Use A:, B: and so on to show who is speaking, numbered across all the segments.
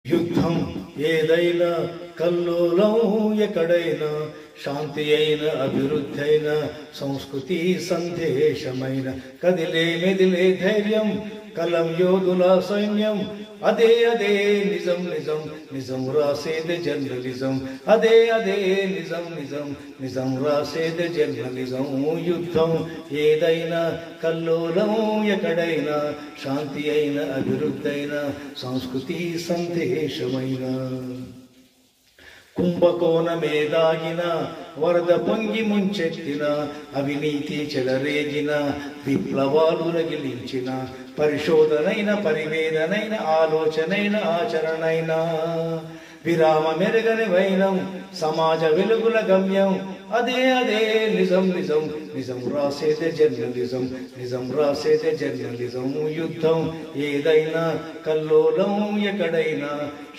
A: యుద్ధం ఏదైనా కల్లోలం ఎక్కడైనా శాంతి అయిన అభివృద్ధి అయిన సంస్కృతి సందేశమైన కదిలే మెదిలే ధైర్యం కలం యోధుల సైన్యం అదే అదే నిజం నిజం నిజం రాసేది జర్నలిజం అదే అదే నిజం నిజం నిజం రాసేది జర్నలిజం యుద్ధం ఏదైనా కల్లోలం ఎక్కడైనా శాంతి అయిన అభివృద్ధి అయిన సంస్కృతి సందేశమైన కుంభకోణమే దాగిన వరద పొంగి ముంచెత్తిన అవినీతి చెలరేగిన విప్లవాలు రగిలించిన పరిశోధనైన పరివేదనైన ఆలోచనైన ఆచరణైన విరామ మెరుగని వైనం సమాజ వెలుగుల గమ్యం అదే అదే నిజం నిజం నిజం రాసేదే జర్నలిజం నిజం రాసేదే జర్నలిజం యుద్ధం ఏదైనా కల్లోలం ఎక్కడైనా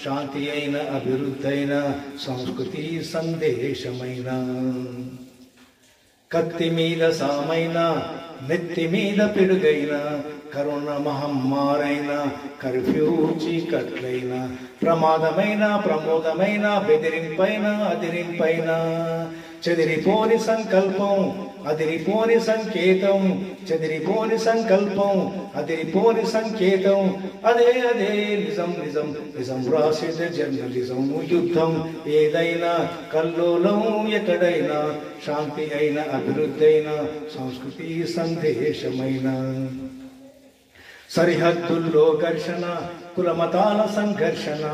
A: శాంతి అయిన అభివృద్ధి అయిన సంస్కృతి సందేశమైన కత్తి మీద సామైన నెత్తి మీద పిడుగైన కరోనా మహమ్మారైన కర్ఫ్యూ చీకట్లైన ప్రమాదమైన ప్రమోదమైన బెదిరింపైన అదిరింపైన చెదిరిపోని సంకల్పం అదిరిపోని సంకేతం చెదిరిపోని సంకల్పం అదిరిపోని సంకేతం అదే అదే నిజం నిజం నిజం రాసేదే జర్నలిజం యుద్ధం ఏదైనా కల్లోలం ఎక్కడైనా శాంతి అయిన అభివృద్ధి అయిన సంస్కృతి సందేశమైన సరిహద్దుల్లో ఘర్షణ కులమతాల సంఘర్షణ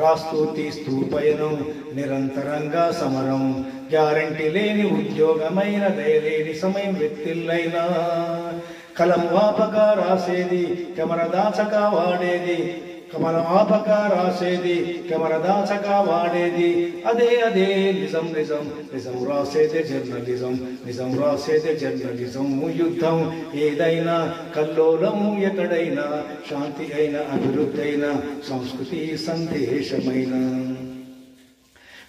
A: రాస్తూ తీస్తూ పయనం నిరంతరంగా సమరం గ్యారంటీ లేని ఉద్యోగమైన దయలేని సమయం వ్యక్తిల్లైనా కలం ఆపక రాసేది కెమెరా దాచక వాడేది కమల ఆపక రాసేది కెమెరా దాచక వాడేది అదే అదే నిజం నిజం నిజం రాసేదే జర్నలిజం నిజం రాసేదే జర్నలిజం యుద్ధం ఏదైనా కల్లోలం ఎక్కడైనా శాంతి అయిన అభివృద్ధి అయిన సంస్కృతి సందేశమైన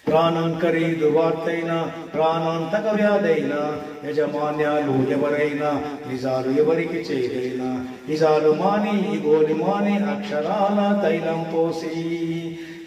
A: ప్రాణం ఖరీదు వార్తైనా ప్రాణాంతక వ్యాధైనా యజమాన్యాలు ఎవరైనా నిజాలు ఎవరికి చేరైనా నిజాలు మాని గోలి మాని అక్షరాల తైలం పోసి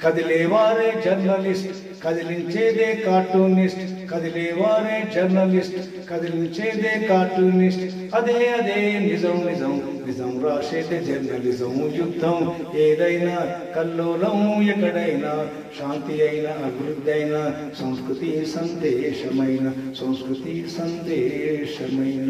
A: కదిలేవారే జర్నలిస్ట్ కదిలించేదే కార్టూనిస్ట్ కదిలేవారే జర్నలిస్ట్ కదిలించేదే కార్టూనిస్ట్ అదే అదే నిజం నిజం నిజం రాసేదే జర్నలిజం యుద్ధం ఏదైనా కల్లోలం ఎక్కడైనా శాంతి అయిన అభివృద్ధి అయిన సంస్కృతి సందేశమైన సంస్కృతి సందేశమైన